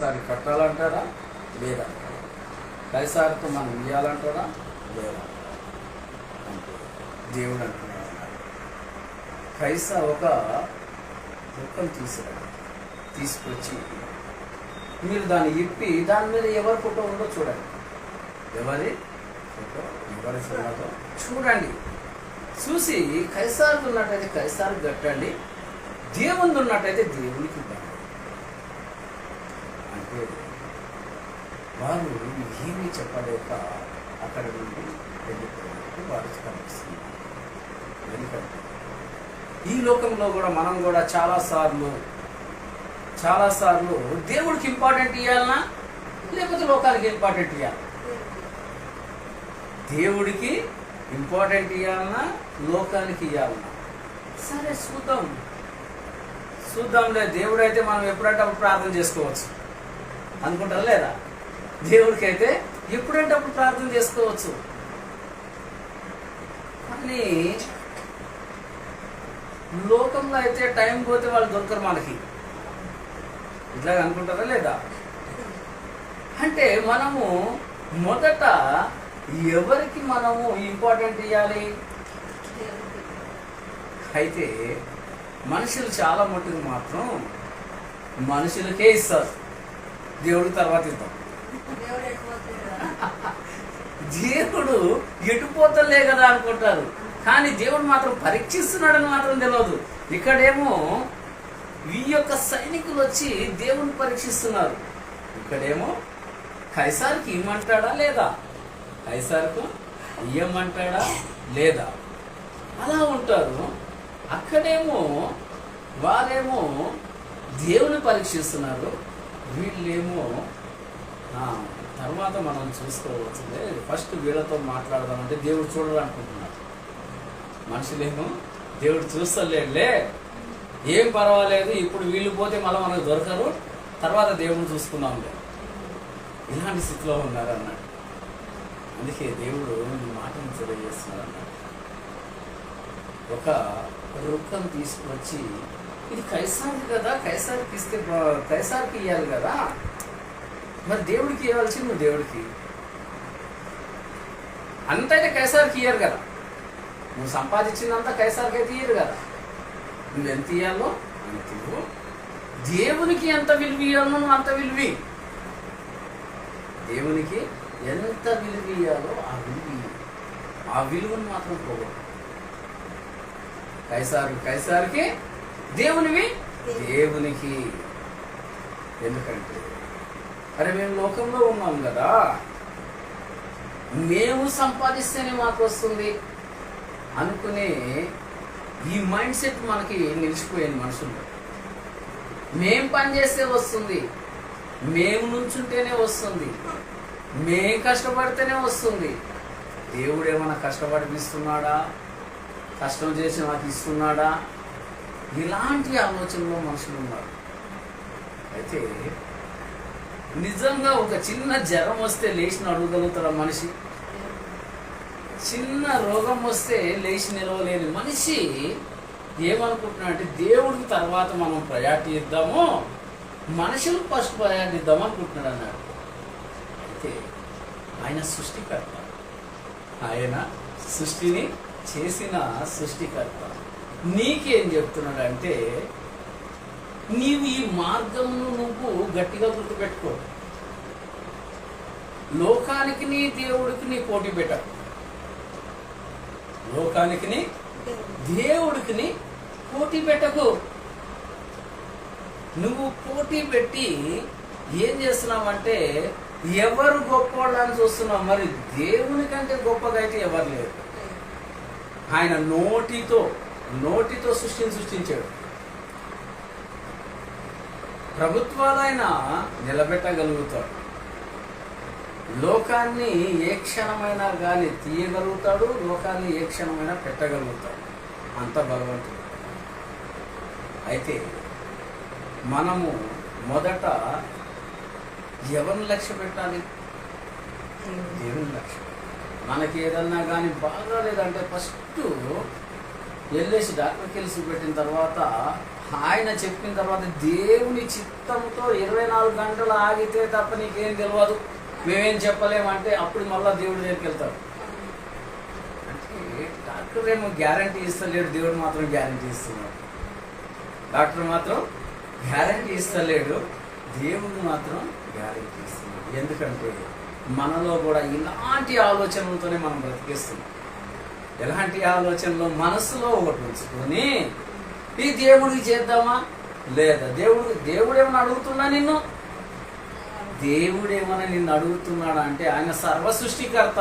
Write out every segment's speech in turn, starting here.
దాన్ని కట్టాలంటారా లేదా? కైసారుతో మనం ఇవ్వాలంటారా లేదా? అంటే దేవుడు అంటున్నాడు, కైసారు ఒక ముక్కను తీసుకొచ్చి మీరు దాన్ని ఇప్పి దాని మీద ఎవరి ఫోటో ఉందో చూడండి. ఎవరి ఫోటో ఎవరి ఫోటో చూడండి. చూసి కైసారు ఉన్నట్టయితే కైసారు కట్టండి, దేవుని ఉన్నట్టయితే దేవునికి ఇవ్వండి. అంటే వారు ఏమీ చెప్పలేక అక్కడ నుండి వెళ్ళిపోయినట్టు వారు కనిపిస్తున్నారు. ఎందుకంటే ఈ లోకంలో కూడా మనం కూడా చాలాసార్లు దేవుడికి ఇంపార్టెంట్ ఇవ్వాలన్నా లేకపోతే లోకానికి ఇంపార్టెంట్ ఇవ్వాలి? దేవుడికి ఇంపార్టెంట్ ఇవ్వాలన్నా లోకానికి ఇవ్వాలన్నా? సరే చూద్దాంలే, దేవుడు అయితే మనం ఎప్పుడంటే అప్పుడు ప్రార్థన చేసుకోవచ్చు అనుకుంటారా లేదా? దేవుడికి అయితే ఎప్పుడంటే అప్పుడు ప్రార్థన చేసుకోవచ్చు. కానీ లోకంలో అయితే టైం పోతే వాళ్ళు దొరకరు మనకి, ఇట్లా అనుకుంటారా లేదా? అంటే మనము మొదట ఎవరికి మనము ఇంపార్టెంట్ ఇవ్వాలి? అయితే మనుషులు చాలా మట్టుకు మాత్రం మనుషులకే ఇస్తారు, దేవుడికి తర్వాత ఇద్దాం. దేవుడు ఎటుపోతలే కదా అనుకుంటారు, కానీ దేవుడు మాత్రం పరీక్షిస్తున్నాడని మాత్రం తెలియదు. ఇక్కడేమో ఈ యొక్క సైనికులు వచ్చి దేవుని పరీక్షిస్తున్నారు, ఇక్కడేమో కైసారుకి ఇమ్మంటాడా లేదా, కైసారుకు ఇయ్యమంటాడా లేదా, అలా ఉంటారు. అక్కడేమో వారేమో దేవుని పరీక్షిస్తున్నారు, వీళ్ళేమో తర్వాత మనం చూసుకోవచ్చులే, ఫస్ట్ వీళ్ళతో మాట్లాడదామంటే దేవుడు చూడాలనుకుంటున్నారు. మనుషులేమో దేవుడు చూస్తలేడులే, ఏం పర్వాలేదు, ఇప్పుడు వీళ్ళు పోతే మళ్ళీ మనకు దొరకరు, తర్వాత దేవుడిని చూసుకుందాంలే, ఇలాంటి స్థితిలో ఉన్నారు అన్నాడు. అందుకే దేవుడు ఈ మాటను తెలియజేస్తున్నారు అన్నాడు. ఒక వృక్కను తీసుకువచ్చి, ఇది కైసారు కదా, కైసారికి ఇస్తే కైసారికి ఇవ్వాలి కదా, మరి దేవుడికి ఇవ్వాల్సింది నువ్వు దేవుడికి అంతైతే కైసారికి ఇయ్యరు కదా, నువ్వు సంపాదించిందంతా కైసారికి అయితే ఇయ్యరు కదా, నువ్వు ఎంత ఇయ్యాలో అంత ఇవ్వు, దేవునికి ఎంత విలువ ఇవ్వాలో నువ్వు అంత విలువి, దేవునికి ఎంత విలువ ఇయ్యాలో ఆ విలువను మాత్రం పోగొట్టు. కైసారుకి, దేవునివి దేవునికి. ఎందుకంటే అరే మేము లోకంలో ఉన్నాం కదా, మేము సంపాదిస్తేనే మాకు వస్తుంది అనుకునే ఈ మైండ్ సెట్ మనకి నిలిచిపోయింది మనుషుల్లో. మేం పని చేస్తే వస్తుంది, మేము నుంచుంటేనే వస్తుంది, మేం కష్టపడితేనే వస్తుంది, దేవుడు ఏమైనా కష్టపడిపిస్తున్నాడా, కష్టం చేసి నాకు ఇస్తున్నాడా, ఇలాంటి ఆలోచనలో మనుషులు ఉన్నారు. అయితే నిజంగా ఒక చిన్న జ్వరం వస్తే లేచి అడగగలుగుతాడు మనిషి, చిన్న రోగం వస్తే లేచి నిలవలేని మనిషి ఏమనుకుంటున్నా అంటే దేవుడికి తర్వాత మనం ప్రయారిటీ ఇద్దాము, మనుషులకు ఫస్ట్ ప్రయారిటీ ఇద్దాము అనుకుంటున్నాడు అన్నాడు. అయితే ఆయన సృష్టికర్త, ఆయన సృష్టిని చేసిన సృష్టికర్త నీకేం చెప్తున్నాడంటే, నీవు ఈ మార్గమును నువ్వు గట్టిగా గుర్తుపెట్టుకో, లోకానికి నీ దేవుడికి నీ పోటీ పెట్టకు, లోకానికి నీ దేవుడికి నీ పోటీ పెట్టకు. నువ్వు పోటీ పెట్టి ఏం చేస్తున్నావంటే ఎవరు గొప్పవాళ్ళని చూస్తున్నావు, మరి దేవుని కంటే గొప్పగా అయితే ఎవరు లేరు. ఆయన నోటితో సృష్టించాడు, ప్రభుత్వాలైన నిలబెట్టగలుగుతాడు, లోకాన్ని ఏ క్షణమైనా కానీ తీయగలుగుతాడు, లోకాన్ని ఏ క్షణమైనా పెట్టగలుగుతాడు, అంత భగవంతుడు. అయితే మనము మొదట ఎవరిని లక్ష్య పెట్టాలి? దేవుని లక్ష్యం. మనకి ఏదన్నా కానీ బాగా లేదంటే ఫస్ట్ వెళ్ళేసి డాక్టర్కి వెళ్ళి చూపెట్టిన తర్వాత ఆయన చెప్పిన తర్వాత దేవుని చిత్తంతో 24 గంటలు ఆగితే తప్ప నీకేం తెలియదు, మేమేం చెప్పలేమంటే అప్పుడు మళ్ళీ దేవుడి దగ్గరికి వెళ్తారు. అంటే డాక్టర్ ఏమో గ్యారంటీ ఇస్తలేడు, దేవుడు మాత్రం గ్యారంటీ ఇస్తున్నాడు. డాక్టర్ మాత్రం గ్యారంటీ ఇస్తలేడు, దేవుడు మాత్రం గ్యారంటీ ఇస్తున్నాడు. ఎందుకంటే మనలో కూడా ఇలాంటి ఆలోచనలతోనే మనం బ్రతికేస్తున్నాం. ఎలాంటి ఆలోచనలు? మనసులో ఒకటి ఉంచుకొని ఈ దేవుడికి చేద్దామా లేదా? దేవుడేమన్నా అడుగుతున్నా నిన్ను? దేవుడేమన్నా నిన్ను అడుగుతున్నాడా అంటే ఆయన సర్వ సృష్టికర్త.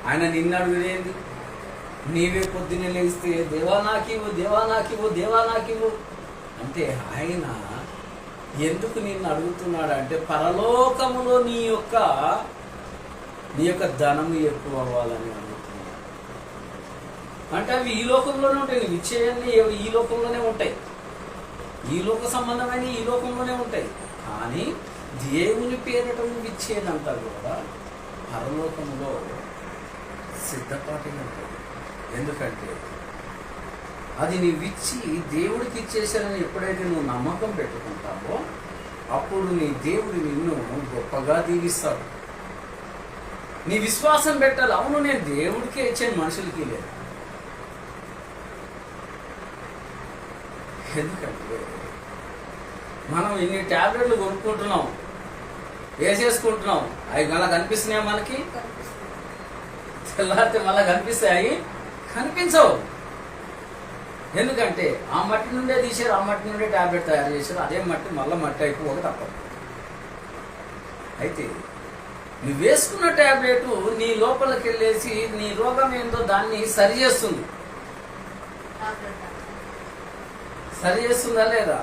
ఆయన నిన్ను అడుగుదేంది? నీవే పొద్దున్నే లేస్తే దేవా నాకివ్వు, దేవా నాకివ్వు, దేవా నాకివ్వు అంటే ఆయన ఎందుకు నిన్ను అడుగుతున్నాడు అంటే పరలోకములో నీ యొక్క ధనము ఎక్కువ అవ్వాలని అడుగుతున్నాడు. అంటే అవి ఈ లోకంలోనే ఉంటాయి, నువ్వు ఇచ్చేయన్నీ ఈ లోకంలోనే ఉంటాయి, ఈ లోక సంబంధమైన ఈ లోకంలోనే ఉంటాయి. కానీ దేవుని పేరిట నువ్వు ఇచ్చేదంతా కూడా పరలోకంలో సిద్ధపాటి ఉంటుంది. ఎందుకంటే అది నువ్వు ఇచ్చి దేవుడికి ఇచ్చేసానని ఎప్పుడైతే నువ్వు నమ్మకం పెట్టుకుంటావో అప్పుడు నీ దేవుడు నిన్ను గొప్పగా దీవిస్తాడు. నీ విశ్వాసం పెట్టాలి. అవును, నేను దేవుడికే ఇచ్చాను, మనుషులకి లేదు. ఎందుకంటే మనం ఇన్ని ట్యాబ్లెట్లు కొనుక్కుంటున్నాం, వేసేసుకుంటున్నాం, అవి మళ్ళీ కనిపిస్తున్నాయా? మనకి తెల్లారితే మళ్ళీ కనిపిస్తాయి? కనిపించవు. ఎందుకంటే ఆ మట్టి నుండే తీసారు, ఆ మట్టి నుండే ట్యాబ్లెట్ తయారు చేశారు, అదే మట్టి మళ్ళీ మట్టి అయిపోక తప్పదు. అయితే నువ్వు వేసుకున్న ట్యాబ్లెట్ నీ లోపలికి వెళ్ళేసి నీ రోగం ఏందో దాన్ని సరి చేస్తుందా లేదా?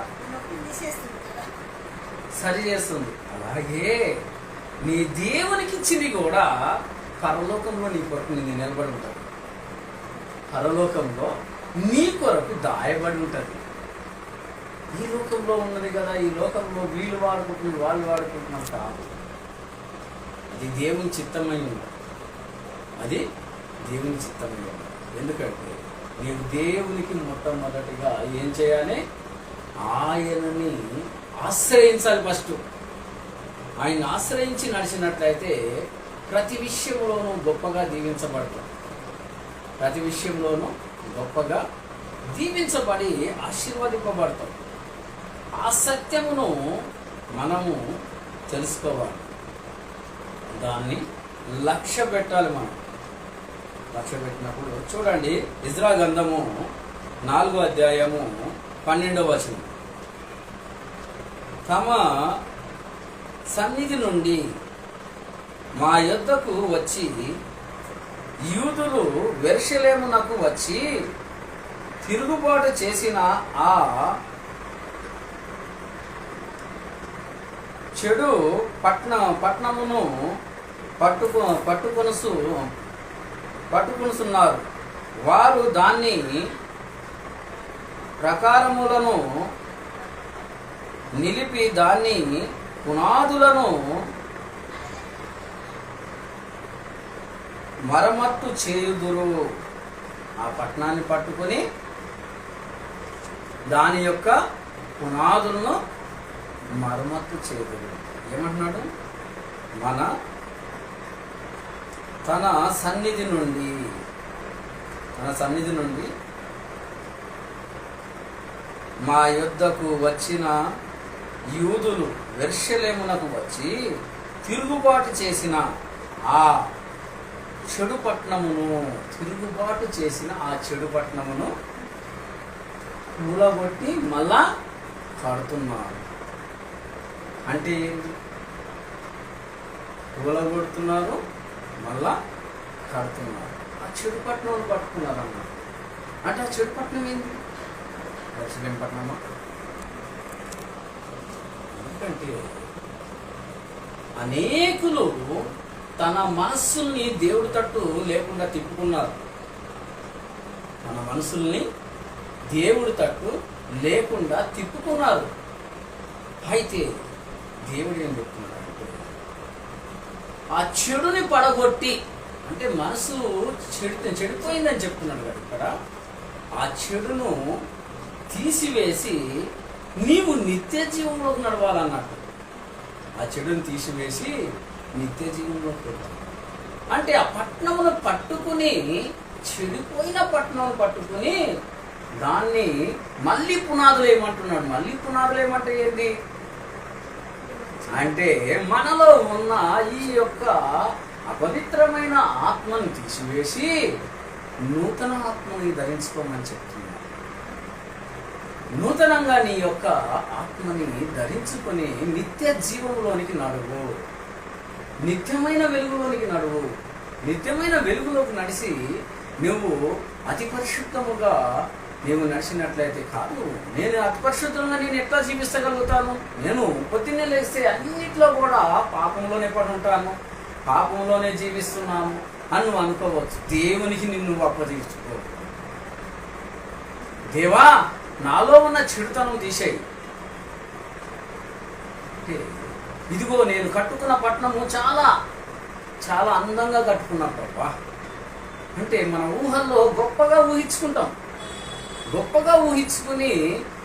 సరి చేస్తుంది. అలాగే నీ దేవునికి ఇచ్చింది కూడా పరలోకంలో నీ కొరకు నేను నిలబడి ఉంటాను. పరలోకంలో నీ కొరకు దాయబడి ఉంటుంది. ఈ లోకంలో ఉన్నది కదా, ఈ లోకంలో వీళ్ళు వాడుకుంటున్నారు, వాళ్ళు వాడుకుంటున్నారు కాదు. అది దేవుని చిత్తమై ఉంది. అది దేవుని చిత్తమై ఉంది. ఎందుకంటే నీవు దేవునికి మొట్టమొదటిగా ఏం చేయాలి? ఆయనని ఆశ్రయించాలి. ఫస్ట్ ఆయన్ని ఆశ్రయించి నడిచినట్లయితే ప్రతి విషయంలోనూ గొప్పగా దీవించబడతాం. ప్రతి విషయంలోనూ గొప్పగా దీవించబడి ఆశీర్వదింపబడతాం. ఆ సత్యమును మనము తెలుసుకోవాలి, దాన్ని లక్ష్య పెట్టాలి. మనం లక్ష్య పెట్టినప్పుడు చూడండి, ఇజ్రా గ్రంథము 4వ అధ్యాయము 12వ వచనం. తమ సన్నిధి నుండి మా యొద్దకు వచ్చి యూదులు యెరూషలేమునకు వచ్చి తిరుగుబాటు చేసిన ఆ చెడు పట్టణమును పట్టుకొనుసున్నారు. వారు దాన్ని ప్రకారములను నిలిపి దాన్ని పునాదులను మరమ్మత్తు చేయుదురు. ఆ పట్టణాన్ని పట్టుకొని దాని యొక్క పునాదులను మరమ్మత్తు చేయుదురు. ఏమంటున్నాడు? తన సన్నిధి నుండి మా యొద్దకు వచ్చిన యూదులు యెరూషలేమునకు వచ్చి తిరుగుబాటు చేసిన ఆ చెడు పట్టణమును కూలగొట్టి మళ్ళా కడుతున్నారు. అంటే కూలగొడుతున్నారు, మళ్ళా కడుతున్నారు. ఆ చెడు పట్టణం పట్టుకున్నారు అన్నారు. అంటే ఆ చెడు పట్టణం ఏంటి? యెరూషలేము పట్టణమా? ఎందుకంటే అనేకులు తన మనస్సుల్ని దేవుడి తట్టు లేకుండా తిప్పుకున్నారు. తన మనసుల్ని దేవుడి తట్టు లేకుండా తిప్పుకున్నారు. అయితే దేవుడు ఏం చెప్తున్నాడంటే ఆ చెడుని పడగొట్టి, అంటే మనసు చెడిపోయిందని చెప్తున్నాడు కదా ఇక్కడ. ఆ చెడును తీసివేసి నీవు నిత్య జీవంలోకి నడవాలన్నట్టు. ఆ చెడుని తీసివేసి నిత్య జీవంలోకి వెళ్తావు అంటే ఆ పట్టణమును పట్టుకుని, చెడిపోయిన పట్టణం పట్టుకుని దాన్ని మళ్ళీ పునాదులు ఏమంటున్నాడు. మళ్ళీ పునాదులు ఏమంటే ఏంటి అంటే మనలో ఉన్న ఈ యొక్క అపవిత్రమైన ఆత్మను తీసివేసి నూతన ఆత్మని ధరించుకోమని చెప్తున్నాడు. నూతనంగా నీ యొక్క ఆత్మని ధరించుకొని నిత్య జీవంలోనికి నడువు, నిత్యమైన వెలుగులోనికి నడువు. నిత్యమైన వెలుగులోకి నడిచి నువ్వు అతి పరిశుద్ధముగా నీవు నడిచినట్లయితే కాదు, నేను అతి పరిశుద్ధంగా నేను ఎట్లా జీవిస్తగలుగుతాను, నేను పొద్దున్నే లేస్తే అన్నిట్లో కూడా పాపంలోనే పడి ఉంటాను, పాపంలోనే జీవిస్తున్నాను అని నువ్వు అనుకోవచ్చు. దేవునికి నిన్ను అప్పగించుకో. దేవా, నాలో ఉన్న చెడుతనం తీసేయి. ఇదిగో నేను కట్టుకున్న పట్టణము చాలా చాలా అందంగా కట్టుకున్నట్టబ్బా అంటే మన ఊహల్లో గొప్పగా ఊహించుకుంటాం. గొప్పగా ఊహించుకుని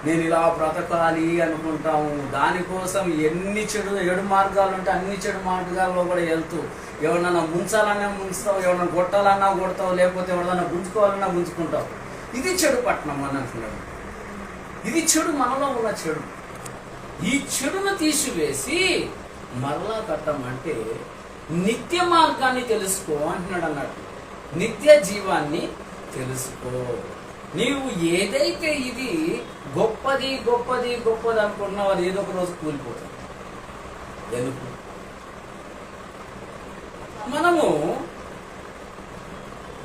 నేను ఇలా బ్రతకాలి అనుకుంటాము. దానికోసం ఎన్ని ఏడు మార్గాలు ఉంటే అన్ని చెడు మార్గాల్లో కూడా వెళ్తూ ఎవరినన్నా ముంచాలన్నా ముంచుతావు, ఎవరన్నా కొట్టాలన్నా కొడతావు, లేకపోతే ఎవరినన్నా గుంజుకోవాలన్నా గుంజుకుంటావు. ఇది చెడు పట్టణం అని అంటున్నాడు. ఇది చెడు, మనలో ఉన్న చెడు. ఈ చెడును తీసివేసి మరలా కట్టమంటే నిత్య మార్గాన్ని తెలుసుకో అంటున్నాడు అన్నట్టు. నిత్య జీవాన్ని తెలుసుకో. నీవు ఏదైతే ఇది గొప్పది గొప్పది గొప్పది అనుకుంటున్నావు అది ఏదో ఒక రోజు కూలిపోతుంది. ఎందుకు? మనము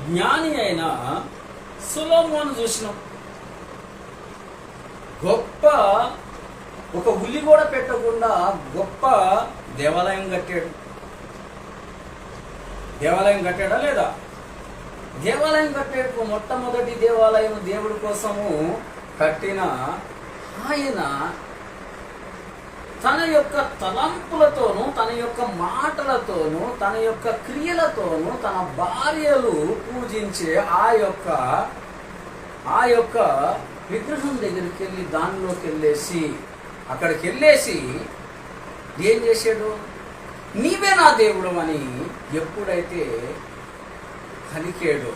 జ్ఞాని అయిన సొలొమోను చూసినాం. గొప్ప ఒక ఉల్లి కూడా పెట్టకుండా గొప్ప దేవాలయం కట్టాడు. దేవాలయం కట్టాడా లేదా? దేవాలయం కట్టేటప్పుడు మొట్టమొదటి దేవాలయం దేవుడి కోసము కట్టిన ఆయన తన యొక్క తలంపులతోనూ, తన యొక్క మాటలతోనూ, తన యొక్క క్రియలతోనూ తన భార్యలు పూజించే ఆ యొక్క విగ్రహం దగ్గరికి వెళ్ళి దానిలోకి వెళ్ళేసి అక్కడికి వెళ్ళేసి ఏం చేశాడు? నీవే నా దేవుడు అని ఎప్పుడైతే పలికాడు,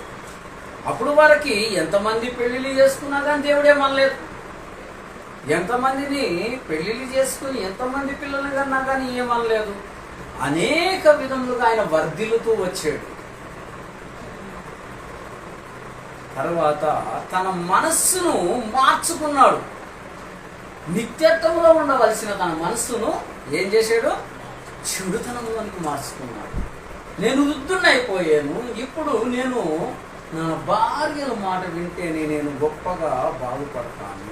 అప్పుడు వారికి ఎంతమంది పెళ్లిళ్ళు చేసుకున్నా కానీ దేవుడేమనలేదు. ఎంతమందిని పెళ్లిళ్ళు చేసుకుని ఎంతమంది పిల్లలు కన్నా కానీ ఏమనలేదు. అనేక విధములుగా ఆయన వర్ధిల్లుతూ వచ్చాడు. తర్వాత తన మనస్సును మార్చుకున్నాడు. నిత్యత్వంలో ఉండవలసిన తన మనస్సును ఏం చేశాడు? చెడుతనంలోనికి మార్చుకున్నాడు. నేను వృద్ధున్నైపోయాను, ఇప్పుడు నేను నా భార్యల మాట వింటేనే నేను గొప్పగా బాగుపడతాను.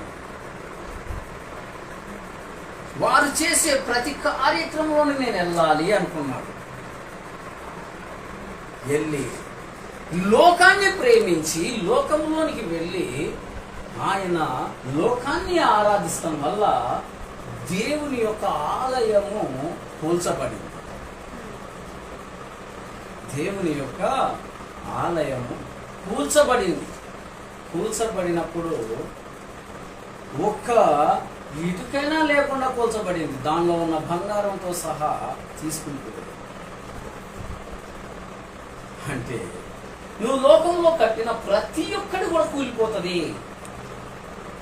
వారు చేసే ప్రతి కార్యక్రమంలోని నేను వెళ్ళాలి అనుకున్నాడు. వెళ్ళి లోకాన్ని ప్రేమించి లోకంలోనికి వెళ్ళి ఆయన లోకాన్ని ఆరాధిస్తాం వల్ల దేవుని యొక్క ఆలయము కూల్చబడింది. దేవుని యొక్క ఆలయము కూల్చబడింది. కూల్చబడినప్పుడు ఒక్క ఇటుకైనా లేకుండా కూల్చబడింది. దానిలో ఉన్న బంగారంతో సహా తీసుకుంటుంది. అంటే నువ్వు లోకంలో కట్టిన ప్రతి ఒక్కటి కూడా కూలిపోతుంది.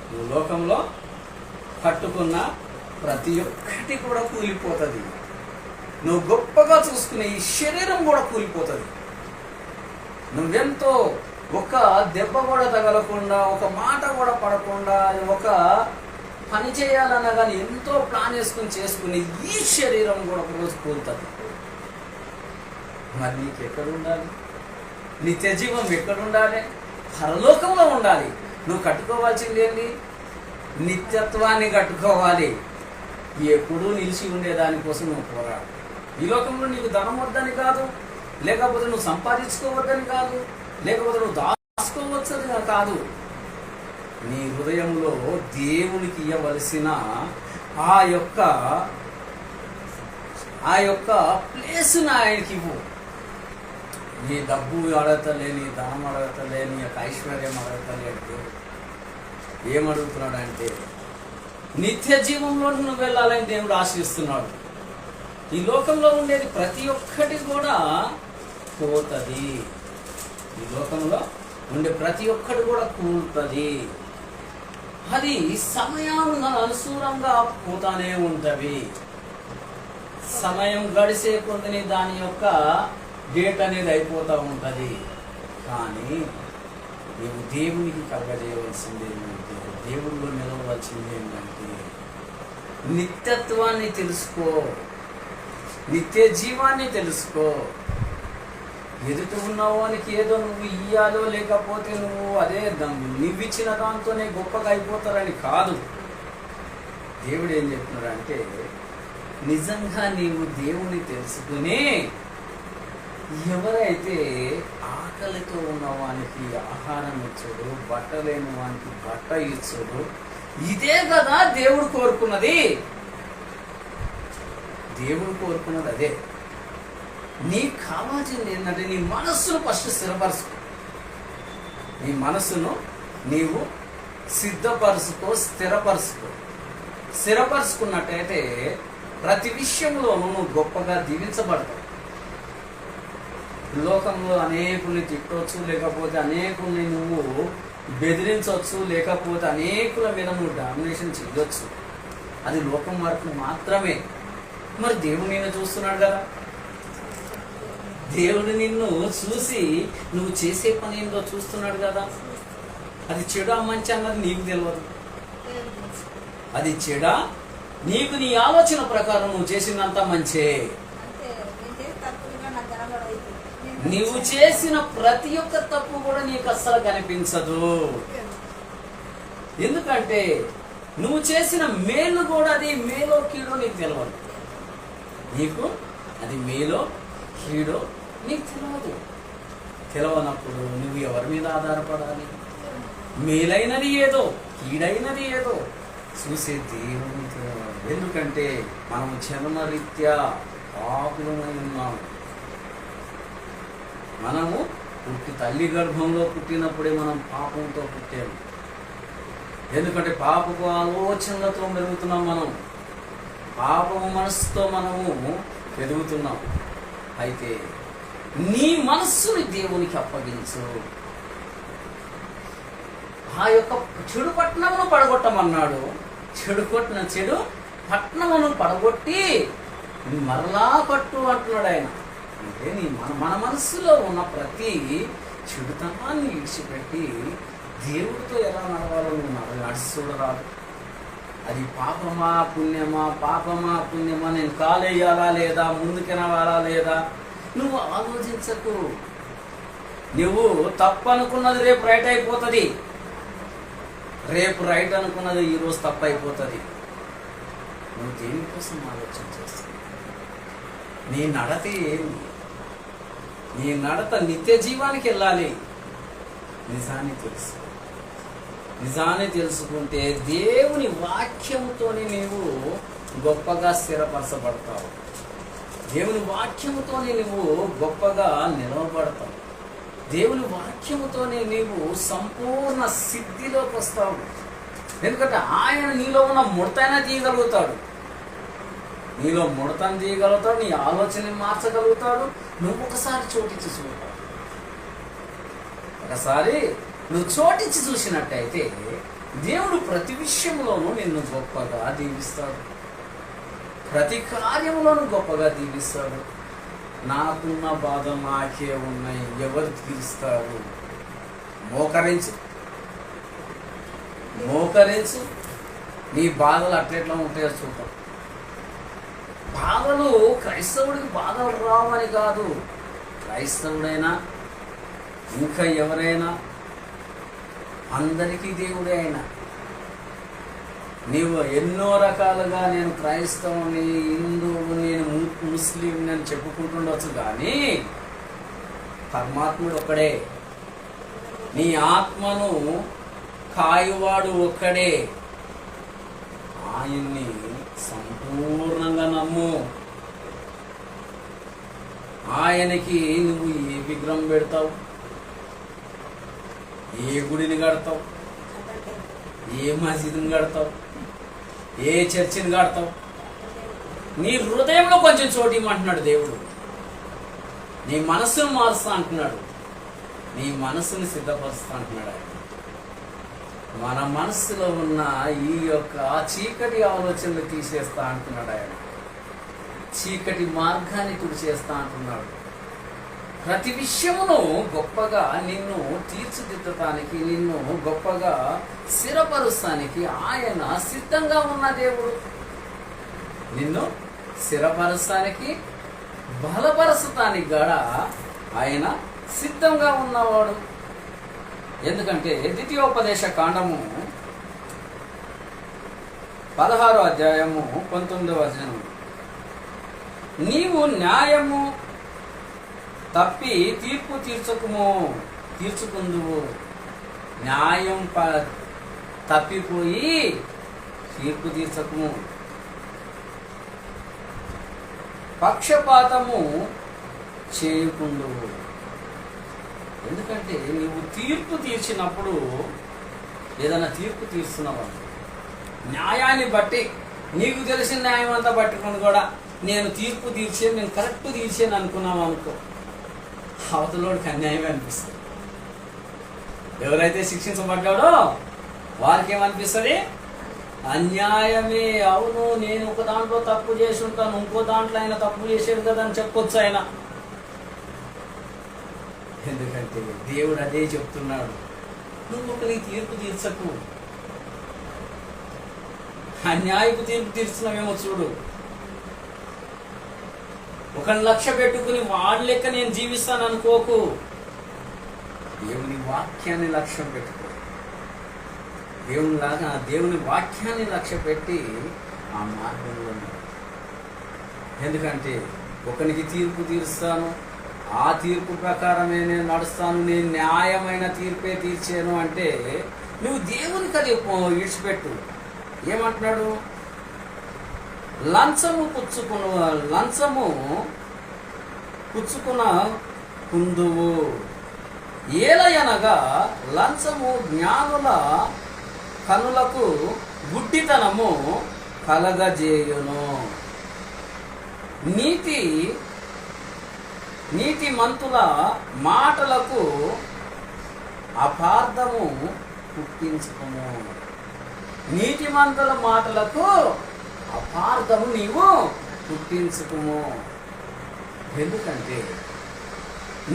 నువ్వు లోకంలో కట్టుకున్న ప్రతి ఒక్కటి కూడా కూలిపోతుంది. నువ్వు గొప్పగా చూసుకునే ఈ శరీరం కూడా కూలిపోతుంది. నువ్వెంతో ఒక దెబ్బ కూడా తగలకుండా, ఒక మాట కూడా పడకుండా, ఒక పని చేయాలన్నా కానీ ఎంతో ప్లాన్ చేసుకుని ఈ శరీరం కూడా ఒకరోజు కూలుతుంది. మరి నీకు ఎక్కడ ఉండాలి? నిత్య జీవం ఎక్కడ ఉండాలి? పరలోకంలో ఉండాలి. నువ్వు కట్టుకోవాల్సింది ఏంటి? నిత్యత్వాన్ని కట్టుకోవాలి. ఎప్పుడూ నిలిచి ఉండేదానికోసం నువ్వు పోరాడు. ఈ లోకంలో నీకు ధనం వద్దని కాదు, లేకపోతే నువ్వు సంపాదించుకోవద్దని కాదు, లేకపోతే నువ్వు దాచుకోవచ్చని కాదు. నీ హృదయంలో దేవునికి ఇవ్వవలసిన ఆ యొక్క ప్లేస్ను ఆయనకి ఇవ్వు. నీ డబ్బు అడగతలే, నీ ధనం అడగతలే, నీ యొక్క ఐశ్వర్యం అడగతలే. ఏమడుగుతున్నాడు అంటే నిత్య జీవంలో నువ్వు వెళ్ళాలని దేవుడు ఆశిస్తున్నాడు. ఈ లోకంలో ఉండేది ప్రతి ఒక్కటి కూడా పోతుంది. ఈ లోకంలో ఉండే ప్రతి ఒక్కటి కూడా కూలుతుంది. అది సమయాన్ని అనుసూరంగా పోతానే ఉంటవి. సమయం గడిసే కొద్దిని దాని యొక్క డేట్ అనేది అయిపోతూ ఉంటుంది. కానీ నీవు దేవునికి కలగజేయవలసింది ఏంటంటే, దేవుడిలో నిలవలసింది ఏంటంటే నిత్యత్వాన్ని తెలుసుకో, నిత్య జీవాన్ని తెలుసుకో. ఎదుట ఉన్నవానికి ఏదో నువ్వు ఇయ్యాలో లేకపోతే నువ్వు అదే నువ్విచ్చిన దాంతోనే గొప్పగా అయిపోతారని కాదు. దేవుడు ఏం చెప్తున్నాడంటే నిజంగా నీవు దేవుని తెలుసుకుని ఎవరైతే ఆకలితో ఉన్నవానికి ఆహారం ఇచ్చాడు, బట్ట లేని వానికి బట్ట ఇచ్చాడు, ఇదే కదా దేవుడు కోరుకున్నది. దేవుడు కోరుకున్నది అదే. నీకు కావాల్సింది ఏంటంటే నీ మనస్సును ఫస్ట్ స్థిరపరచుకో. నీ మనస్సును నీవు సిద్ధపరుచుకో, స్థిరపరుచుకున్నట్టయితే ప్రతి విషయంలోనూ నువ్వు గొప్పగా దీవించబడతావు. లోకంలో అనేకుల్ని తిట్టవచ్చు, లేకపోతే అనేకుల్ని నువ్వు బెదిరించవచ్చు, లేకపోతే అనేకుల మీద నువ్వు డామినేషన్ చేయవచ్చు. అది లోకం వరకు మాత్రమే. మరి దేవుడు నిన్ను చూస్తున్నాడు కదా. దేవుడు నిన్ను చూసి నువ్వు చేసే పని ఏందో చూస్తున్నాడు కదా. అది చెడా మంచి అన్నది నీకు తెలియదు. అది చెడా నీకు నీ ఆలోచన ప్రకారం నువ్వు చేసినంత మంచే. నువ్వు చేసిన ప్రతి ఒక్క తప్పు కూడా నీకు అస్సలు కనిపించదు. ఎందుకంటే నువ్వు చేసిన మేలు కూడా అది మేలో కీడో నీకు తెలియదు. నీకు అది మేలో కీడో నీకు తెలియనప్పుడు నువ్వు ఎవరి మీద ఆధారపడాలి? మేలైనది ఏదో, కీడైనది ఏదో చూసే దేవుని తెలియాలి. ఎందుకంటే మనం జన్మరీత్యా పాపులమై ఉన్నాము. మనము తల్లి గర్భంలో పుట్టినప్పుడే మనం పాపంతో పుట్టాము. ఎందుకంటే పాపపు ఆలోచనలతో మెరుగుతున్నాం. మనం పాపము మనస్సుతో మనము ఎదుగుతున్నాం. అయితే నీ మనస్సుని దేవునికి అప్పగించు. ఆ యొక్క చెడు పట్టణమును పడగొట్టమన్నాడు. చెడు పట్టణమును పడగొట్టి మరలా కట్టు అంటున్నాడు ఆయన. అంటే మన మనస్సులో ఉన్న ప్రతి చెడుతనాన్ని విడిచిపెట్టి దేవుడితో ఎలా నడవాలో నువ్వు నడిచి చూడరాదు. అది పాపమా పుణ్యమా, నేను కాలేయాలా లేదా, ముందుకెనవాలా లేదా, నువ్వు ఆలోచించకు. నువ్వు తప్పు అనుకున్నది రేపు రైట్ అయిపోతుంది, రేపు రైట్ అనుకున్నది ఈరోజు తప్పు అయిపోతుంది. నువ్వు దేనికోసం ఆలోచన చేస్తావు? నీ నడత ఏంది? నీ నడత నిత్య జీవానికి వెళ్ళాలి. నిజాన్ని తెలుసుకుంటే దేవుని వాక్యముతోనే నీవు గొప్పగా స్థిరపరచబడతావు. దేవుని వాక్యముతోనే నువ్వు గొప్పగా నిలవబడతావు. దేవుని వాక్యముతోనే నీవు సంపూర్ణ సిద్ధిలోకి వస్తావు. ఎందుకంటే ఆయన నీలో ఉన్న ముడతైనా తీయగలుగుతాడు. నీలో ముడతను తీయగలుగుతాడు, నీ ఆలోచనని మార్చగలుగుతాడు. నువ్వు ఒకసారి చోటించి చూడతావు. ఒకసారి నువ్వు చోటించి చూసినట్టయితే దేవుడు ప్రతి విషయంలోనూ నిన్ను గొప్పగా దీవిస్తాడు. ప్రతి కార్యంలోనూ గొప్పగా దీవిస్తాడు. నాకున్న బాధ నాకే ఉన్నాయి, ఎవరు తీరుస్తారు? మోకరించు. నీ బాధలు అట్లెట్లా ఉంటాయో చూద్దాం. బాధలు క్రైస్తవుడికి బాధలు రావని కాదు. క్రైస్తవుడైనా ఇంకా ఎవరైనా అందరికీ దేవుడే అయినా. నీవు ఎన్నో రకాలుగా నేను క్రైస్తవుని, హిందువు, నేను ముస్లిం అని చెప్పుకుంటుండవచ్చు, కానీ పరమాత్ముడు ఒక్కడే. నీ ఆత్మను కాయువాడు ఒక్కడే. ఆయన్ని సంపూర్ణంగా నమ్ము. ఆయనకి నువ్వు ఏ విగ్రహం పెడతావు, ఏ గుడిని కడతావు, ఏ మసీదుని కడతావు, ఏ చర్చిని కడతావు? నీ హృదయంలో కొంచెం చోటు ఇవ్వమంటున్నాడు దేవుడు. నీ మనస్సును మారుస్తా అంటున్నాడు, నీ మనస్సుని సిద్ధపరుస్తా అంటున్నాడు ఆయన. మన మనస్సులో ఉన్న ఈ యొక్క చీకటి ఆలోచనలు తీసేస్తా అంటున్నాడు ఆయన. చీకటి మార్గాన్ని తుడిచేస్తా అంటున్నాడు. ప్రతి విషయమును గొప్పగా నిన్ను తీర్చిదిద్దటానికి, నిన్ను గొప్పగా స్థిరపరుస్తానికి ఆయన సిద్ధంగా ఉన్న దేవుడు. నిన్ను స్థిరపరుస్తానికి, బలపరుస్తానికి కూడా ఆయన సిద్ధంగా ఉన్నవాడు. ఎందుకంటే ద్వితీయోపదేశ కాండము 16వ అధ్యాయము 19వ వచనం, నీవు న్యాయము తప్పి తీర్పు తీర్చుకుందువు. న్యాయం తప్పిపోయి తీర్పు తీర్చకుము. పక్షపాతము చేయకుందువు. ఎందుకంటే నీవు తీర్పు తీర్చినప్పుడు, ఏదైనా తీర్పు తీర్చున్నావు న్యాయాన్ని బట్టి, నీకు తెలిసిన న్యాయం అంతా పట్టుకుని కూడా నేను తీర్పు తీర్చాను, నేను కరెక్ట్ తీర్చాను అనుకున్నావు అనుకో, అవతలోడికి అన్యాయమే అనిపిస్తుంది. ఎవరైతే శిక్షించబడ్డాడో వారికి ఏమనిపిస్తుంది? అన్యాయమే. అవును, నేను ఒక దాంట్లో తప్పు చేసి ఉంటాను, ఇంకో దాంట్లో ఆయన తప్పు చేసేది కదా అని చెప్పొచ్చు ఆయన. ఎందుకంటే దేవుడు అదే చెప్తున్నాడు, నువ్వు ఒకరికి తీర్పు తీర్చకు. అన్యాయపు తీర్పు తీర్చున్నావేమో చూడు. ఒకరిని లక్ష్య పెట్టుకుని వాడి లెక్క నేను జీవిస్తాను అనుకోకు. దేవుని వాక్యాన్ని లక్ష్యం పెట్టుకో. దేవుని వాక్యాన్ని లక్ష్య పెట్టి ఆ మార్గంలో. ఎందుకంటే ఒకరికి తీర్పు తీరుస్తాను, ఆ తీర్పు ప్రకారమే నేను నడుస్తాను, నేను న్యాయమైన తీర్పే తీర్చాను అంటే నువ్వు దేవునికి అది విడిచిపెట్టు. ఏమంటున్నాడు? లంచము పుచ్చుకున్న కుందువు. ఏలయనగా లంచము జ్ఞానుల కనులకు గుడ్డితనము కలగజేయును. నీతిమంతుల మాటలకు అపార్థము పుట్టించుకుము. నీతిమంతుల మాటలకు అపార్థము నీవు పుట్టించుకుము. ఎందుకంటే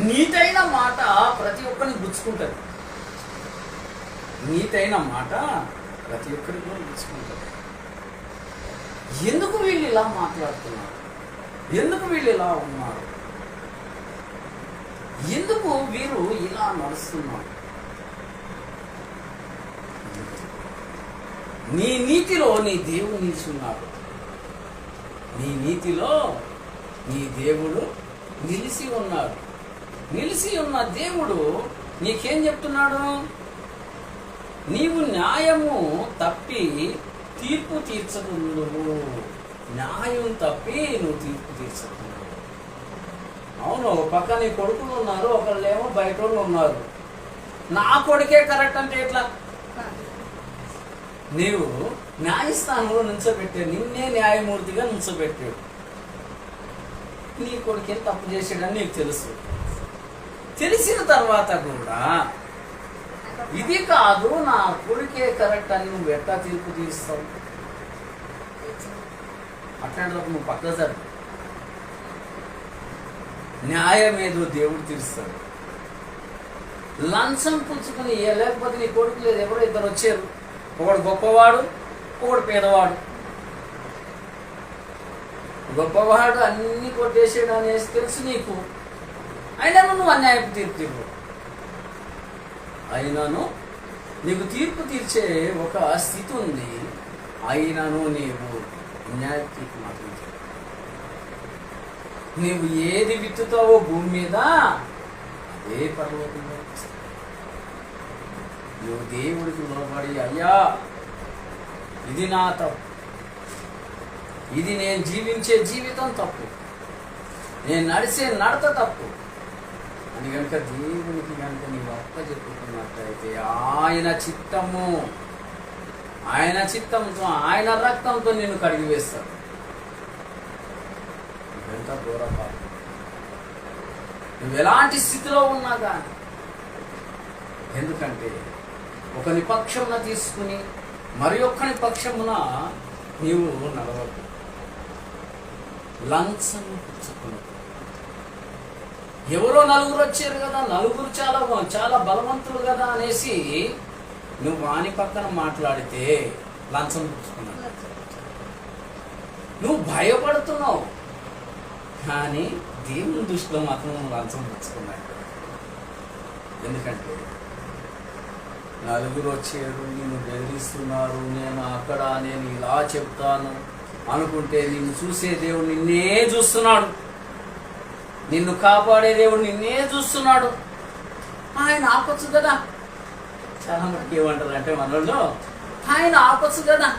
నీతైన మాట ప్రతి ఒక్కరిని గుచ్చుకుంటుంది. నీతైన మాట ప్రతి ఒక్కరికి కూడా గుచ్చుకుంటుంది. ఎందుకు వీళ్ళు ఇలా మాట్లాడుతున్నారు? ఎందుకు వీళ్ళు ఇలా ఉన్నారు? ఎందుకు వీరు ఇలా నడుస్తున్నారు? నీ నీతిలో నీ దేవుడు నిలిచున్నాడు. నీ నీతిలో నీ దేవుడు నిలిచి ఉన్నాడు. నిలిచి ఉన్న దేవుడు నీకేం చెప్తున్నాడు? నీవు న్యాయము తప్పి తీర్పు తీర్చకుందువు. న్యాయం తప్పి నువ్వు తీర్పు తీర్చకుందువు. అవును, ఒక పక్క నీ కొడుకులు ఉన్నారు, ఒకళ్ళేమో బయట వాళ్ళు ఉన్నారు. నా కొడుకే కరెక్ట్ అంటే ఎట్లా? నీవు న్యాయస్థానంలో నుంచోబెట్టాడు, నిన్నే న్యాయమూర్తిగా నుంచోబెట్టాడు. నీ కొడుకే తప్పు చేసాడని నీకు తెలుసు. తెలిసిన తర్వాత కూడా ఇది కాదు, నా కొడుకే కరెక్ట్ అని నువ్వు ఎట్లా తీర్పు తీస్తావు? అట్లాంటిప్పుడు నువ్వు పక్కన జరుగు. న్యాయం ఏదో దేవుడు తీరుస్తాడు. లంచం పుచ్చుకుని లేకపోతే నీ కొడుకు లేదు, ఎవరో ఇద్దరు వచ్చారు, ఒకడు గొప్పవాడు, ఒకడు పేదవాడు. గొప్పవాడు అన్ని కొట్టేసాడు అనేసి తెలుసు నీకు, అయినాను నువ్వు అన్యాయపు తీర్పు తీర్పు. అయినాను నీకు తీర్పు తీర్చే ఒక స్థితి ఉంది, అయినాను నీవు న్యాయ తీర్పు మాత్రం. నీవు ఏది విత్తుతావో భూమి మీద అదే పర్వతంలో వస్తావు. నువ్వు దేవుడికి లోబడి, అయ్యా ఇది నా తప్పు, ఇది నేను జీవించే జీవితం తప్పు, నేను నడిచే నడత తప్పు అని కనుక దేవునికి కనుక నీవు అప్పచెప్పుకున్నట్లయితే ఆయన చిత్తము ఆయన చిత్తంతో ఆయన రక్తంతో నిన్ను కడిగి వేస్తాడు. ఎంత ఘోర పాపం. నువ్వు ఎలాంటి స్థితిలో ఉన్నా కానీ, ఎందుకంటే ఒకని పక్షమున తీసుకుని మరి ఒక్కని పక్షమున నీవు నడవద్దు. లంచం పుచ్చుకుని ఎవరో నలుగురు వచ్చారు కదా, నలుగురు చాలా బలవంతులు కదా అనేసి నువ్వు వాని పక్కన మాట్లాడితే లంచం పుచ్చుకున్నావు. నువ్వు భయపడుతున్నావు కానీ దేవుని దృష్టిలో మాత్రం నువ్వు లంచం పుచ్చుకున్నావు. ఎందుకంటే నలుగురు వచ్చారు, నిన్ను బెదిరిస్తున్నారు, నేను అక్కడ నేను ఇలా చెప్తాను అనుకుంటే నిన్ను చూసే దేవుడు నిన్నే చూస్తున్నాడు, నిన్ను కాపాడే దేవుడు నిన్నే చూస్తున్నాడు. ఆయన ఆపచ్చు కదా. చాలా మంది ఏమంటారు అంటే మనలో ఆయన ఆపచ్చు కదా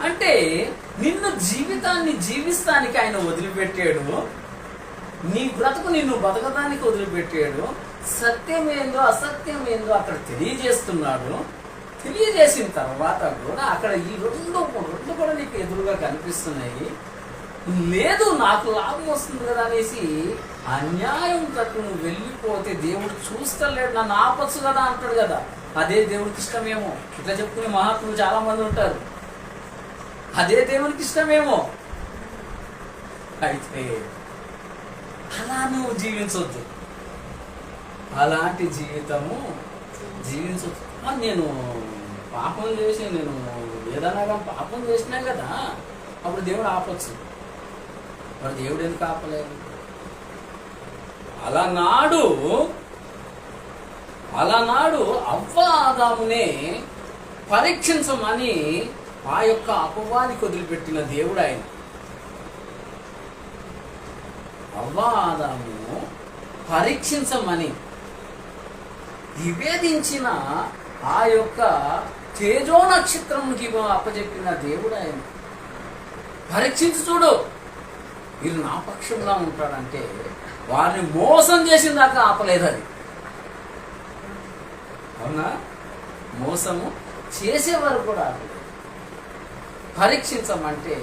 అంటే నిన్ను జీవితాన్ని జీవిస్తానికి ఆయన వదిలిపెట్టాడు, నీ బ్రతుకు నిన్ను బతకడానికి వదిలిపెట్టాడు. సత్యమేందో అసత్యమేందో అక్కడ తెలియజేస్తున్నాడు. తెలియజేసిన తర్వాత కూడా అక్కడ ఈ రెండు కూడా నీకు ఎదురుగా కనిపిస్తున్నాయి. లేదు నాకు లాభం వస్తుంది కదా అనేసి అన్యాయం తట్టు నువ్వు వెళ్ళిపోతే దేవుడు చూస్తలేడు, నన్ను ఆపచ్చు కదా అంటాడు కదా. అదే దేవుడికి ఇష్టమేమో. ఇట్లా చెప్పుకునే మహాత్ములు చాలా మంది ఉంటారు. అదే దేవునికి ఇష్టమేమో. అయితే అలా నువ్వు జీవించవద్దు, అలాంటి జీవితము జీవించవద్దు. నేను పాపం చేసి నేను ఏదైనా కానీ పాపం చేసినా కదా అప్పుడు దేవుడు ఆపచ్చు. మరి దేవుడు ఎందుకు ఆపలేదు? అలనాడు అవ్వ ఆదామునే పరీక్షించమని ఆ యొక్క అపవాదికి వదిలిపెట్టిన దేవుడు ఆయన. అవ్వ ఆదాము పరీక్షించమని నివేదించిన ఆ యొక్క తేజో నక్షత్రంకి అప్పచెప్పిన దేవుడు ఆయన. పరీక్షించి చూడు, వీళ్ళు నా పక్షంగా ఉంటాడంటే వారిని మోసం చేసిన దాకా ఆపలేదు. అది అవునా? మోసము చేసేవారు కూడా పరీక్షించమంటే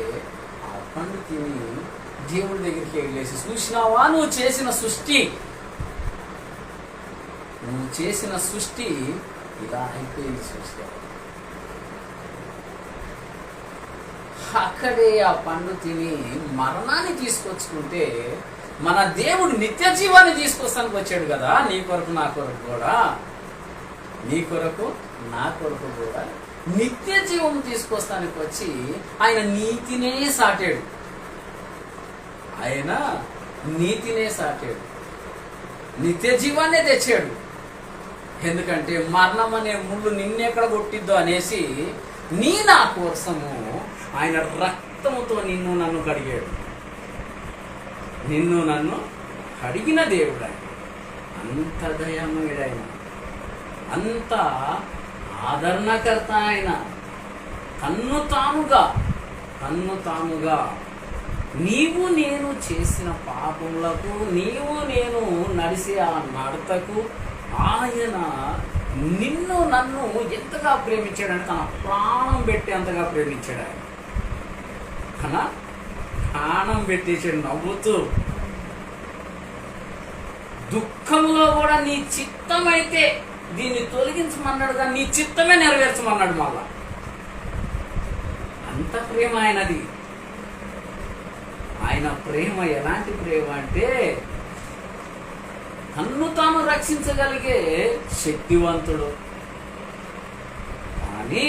ఆ పండు తిని దేవుడి దగ్గరికి వెళ్ళేసి, చూసినావా నువ్వు చేసిన సృష్టి ఇలా అయిపోయింది సృష్టి. అక్కడే ఆ పండు తిని మరణాన్ని తీసుకొచ్చుకుంటే మన దేవుడు నిత్య జీవాన్ని తీసుకొస్తానికి వచ్చాడు కదా. నీ కొరకు నా కొరకు కూడా, నీ కొరకు నా కొరకు కూడా నిత్య జీవం తీసుకొస్తానికి వచ్చి ఆయన నీతినే సాటాడు. ఆయన నీతినే సాటాడు, నిత్య జీవాన్నే తెచ్చాడు. ఎందుకంటే మరణం అనే ముళ్ళు నిన్నెక్కడ కొట్టిద్దో అనేసి నా కోసము ఆయన రక్తముతో నిన్ను నన్ను కడిగాడు. నిన్ను నన్ను కడిగిన దేవుడు ఆయన. అంత దయామయుడు ఆయన, అంత ఆదరణకర్త ఆయన. తన్ను తాముగా నీవు నేను చేసిన పాపములకు, నీవు నేను నడిసే ఆ నడతకు ఆయన నిన్ను నన్ను ఎంతగా ప్రేమించాడంటే తన ప్రాణం పెట్టి అంతగా ప్రేమించాడు ఆయన. ప్రాణం పెట్టేసాడు నవ్వుతూ. దుఃఖంలో కూడా నీ చిత్తమైతే దీన్ని తొలగించమన్నాడు కానీ నీ చిత్తమే నెరవేర్చమన్నాడు. మళ్ళా అంత ప్రేమ ఆయనది. ఆయన ప్రేమ ఎలాంటి ప్రేమ అంటే తన్ను తాను రక్షించగలిగే శక్తివంతుడు. కానీ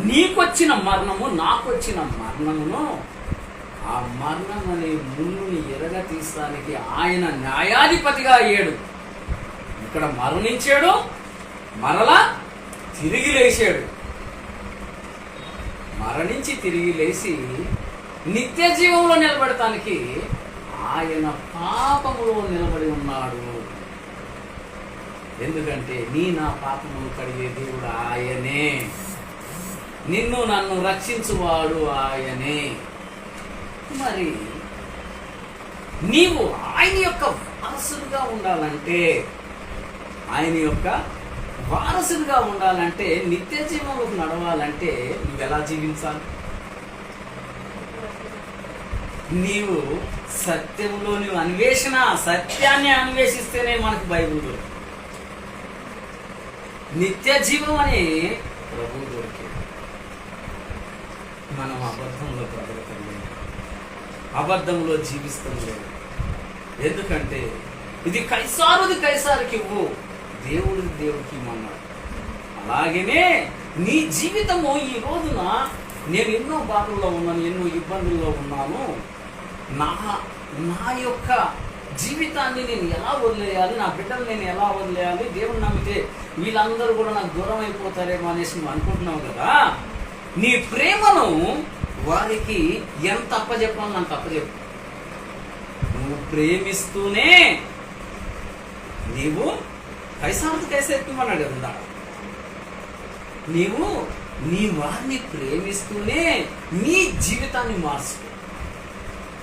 నీకొచ్చిన మరణము, నాకొచ్చిన మరణమును, ఆ మరణం అనే ముళ్ళుని ఎరగతీస్తానికి ఆయన న్యాయాధిపతిగా అయ్యాడు. ఇక్కడ మరణించాడు, మరలా తిరిగి లేచాడు. మరణించి తిరిగి లేచి నిత్య జీవంలో నిలబడటానికి ఆయన పాపములో నిలబడి ఉన్నాడు. ఎందుకంటే నా పాపములు కడిగే దేవుడు ఆయనే, నిన్ను నన్ను రక్షించువాడు ఆయనే. మరి నీవు ఆయన యొక్క వారసులుగా ఉండాలంటే, ఆయన యొక్క వారసుడిగా ఉండాలంటే, నిత్య జీవంలోకి నడవాలంటే నువ్వు ఎలా జీవించాలి? నీవు సత్యంలో నువ్వు అన్వేషణ, సత్యాన్ని అన్వేషిస్తేనే మనకు బైబిల్ దొరికింది. నిత్య జీవం అని ప్రభు దొరికింది. మనం అబద్ధంలో బ్రతకటం లేదు, అబద్ధంలో జీవిస్తాం లేదు. ఎందుకంటే ఇది కైసారుది కైసారుకి ఇవ్వు, దేవుడికి దేవుడికి ఇమ్మన్నాడు. అలాగనే నీ జీవితము ఈ రోజున నేను ఎన్నో బాధల్లో ఉన్నాను, ఎన్నో ఇబ్బందుల్లో ఉన్నాను, నా యొక్క జీవితాన్ని నేను ఎలా వదిలేయాలి, నా బిడ్డలు నేను ఎలా వదిలేయాలి, దేవుని నమ్మితే వీళ్ళందరూ కూడా నాకు దూరం అయిపోతారేమో అనేసి నువ్వు అనుకుంటున్నావు కదా. నీ ప్రేమను వారికి ఎంత అప్పచెప్పాలో నాకు అప్పచెప్పు. నువ్వు ప్రేమిస్తూనే నీవు కైసారుది కైసారికిమ్మన్నాడు కదా. నీవు నీ వారిని ప్రేమిస్తూనే నీ జీవితాన్ని మార్చుకో.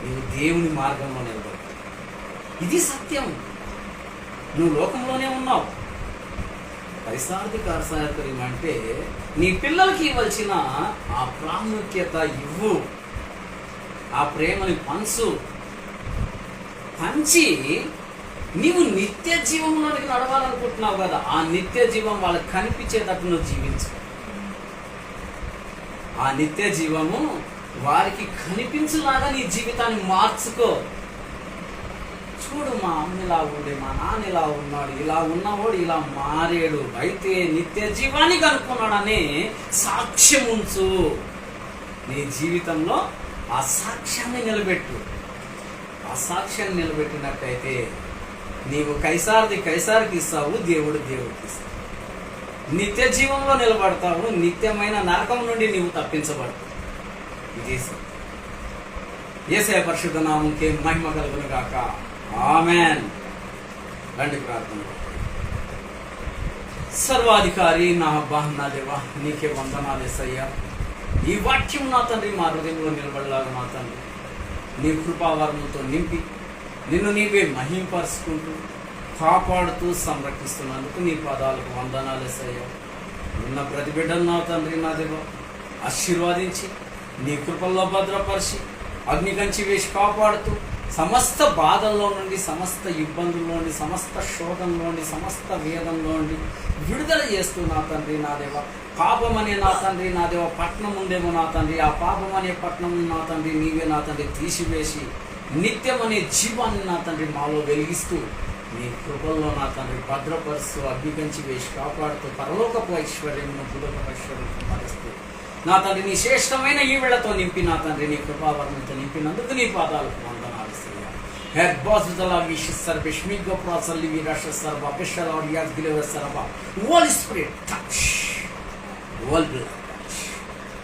నీవు దేవుని మార్గంలో నిలబడు. ఇది సత్యం. నువ్వు లోకంలోనే ఉన్నావు. కైసారుది కైసారికం అంటే నీ పిల్లలకి ఇవ్వాల్సిన ఆ ప్రాముఖ్యత ఇవ్వు, ఆ ప్రేమని పంచి నీవు నిత్య జీవంలోనికి నడవాలనుకుంటున్నావు కదా. ఆ నిత్య జీవం వాళ్ళకి కనిపించేటట్టు నువ్వు జీవించు. ఆ నిత్య జీవము వారికి కనిపించేలాగా నీ జీవితాన్ని మార్చుకో. చూడు, మా అమ్మ ఇలా ఉండే, మా నాన్న ఇలా ఉన్నాడు, ఇలా ఉన్నవాడు ఇలా మారాడు, అయితే నిత్య జీవాన్ని కనుక్కున్నాడని సాక్ష్యం ఉంచు. నీ జీవితంలో ఆ సాక్ష్యాన్ని నిలబెట్టు. ఆ సాక్ష్యాన్ని నిలబెట్టినట్టయితే నీవు కైసారుది కైసారికి ఇస్తావు, దేవుడు దేవుడికి ఇస్తావు. నిత్య జీవంలో నిలబడతావు, నిత్యమైన నరకం నుండి నీవు తప్పించబడతావు. ఇదే సత్యం. యేసయ్య పరిశుద్ధ నామముకే మహిమ కలుగును గాక. ఆమెన్. రండి ప్రార్థన. సర్వాధికారి నా అబ్బా, నా దేవా, నీకే వందనాలు యేసయ్యా. ఈ వాక్యం నా తండ్రి మా హృదయంలో నిలబడలాగా నా తండ్రి నీ కృపావరముతో నింపి నిన్ను నీవే మహింపరుచుకుంటూ కాపాడుతూ సంరక్షిస్తున్నందుకు నీ పాదాలకు వందనాలు యేసయ్యా. ఉన్న ప్రతి బిడ్డను నా తండ్రి నా దేవా ఆశీర్వాదించి నీ కృపల్లో భద్రపరిచి అగ్నికంచి వేసి కాపాడుతూ సమస్త బాధల్లో నుండి, సమస్త ఇబ్బందుల్లో నుండి, సమస్త శోధంలో నుండి, సమస్త వేదంలో నుండి విడుదల చేస్తూ నా తండ్రి నా దేవ, పాపం అనే నా తండ్రి నా దేవ పట్నం ఉందేమో నా తండ్రి, ఆ పాపం అనే పట్నం నా తండ్రి నీవే నా తండ్రి తీసివేసి నిత్యం అనే జీవాన్ని నా తండ్రి మాలో వెలిగిస్తూ నీ కృపల్లో నా తండ్రి భద్రపరుస్తూ అగ్నికంచి వేసి కాపాడుతూ పరలోకపు ఐశ్వర్యమును భూలోకపు ఐశ్వర్యం పరుస్తూ నా తండ్రి నీ శ్రేష్టమైన ఈ వేళతో నింపి నా తండ్రి నీ కృపావరణంతో నింపినందుకు నీ పాదాలకు వందనాలు. Her boss is Allah Vishsar Bishmigo Prosali Virasha Sarva Peshal Audias Gilever Sarva Holy Spirit touch World touch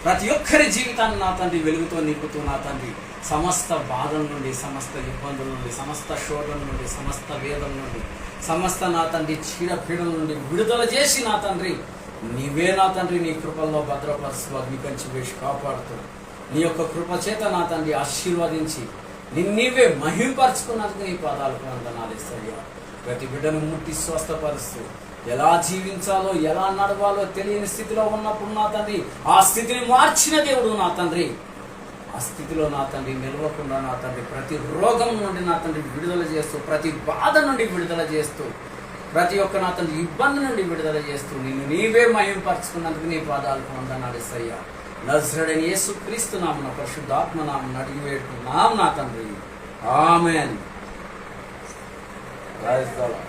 ప్రతి ఒక్కరి జీవితాన్ని నా తండ్రి వెలుగుతో నింపుతూ నా తండ్రి సమస్త బాధల నుండి, సమస్త ఇబ్బందుల నుండి, సమస్త శోధన నుండి, సమస్త వేదం నుండి, సమస్త నా తండ్రి చీడపీడల నుండి విడుదల చేసి నా తండ్రి నీవే నా తండ్రి నీ కృపల్లో భద్రపరుస్తూ అగ్నికంచి వేసి కాపాడుతూ నీ యొక్క కృప చేత నా తండ్రి ఆశీర్వదించి నీవే మహింపరచుకున్నందుకు నీ పాదాలకు వందనాలు యేసయ్యా. ప్రతి బిడ్డను ముట్టి స్వస్థపరుస్తూ ఎలా జీవించాలో, ఎలా నడవాలో తెలియని స్థితిలో ఉన్నప్పుడు నా తండ్రి ఆ స్థితిని మార్చిన దేవుడు నా తండ్రి. ఆ స్థితిలో నా తండ్రి నిలవకుండా నా తండ్రి ప్రతి రోగం నుండి నా తండ్రి విడుదల చేస్తూ, ప్రతి బాధ నుండి విడుదల చేస్తూ, ప్రతి ఒక్క నా తండ్రి ఇబ్బంది నుండి విడుదల చేస్తూ నిన్ను నీవే మహింపరచుకున్నందుకు నీ పాదాలకు వందనాలు యేసయ్యా. నజరేయుడైన యేసుక్రీస్తు నామమున పరిశుద్ధాత్మ నామమున అడిగి వేడుకుంటున్నాం నా తండ్రి. ఆమేన్. Praise the lord.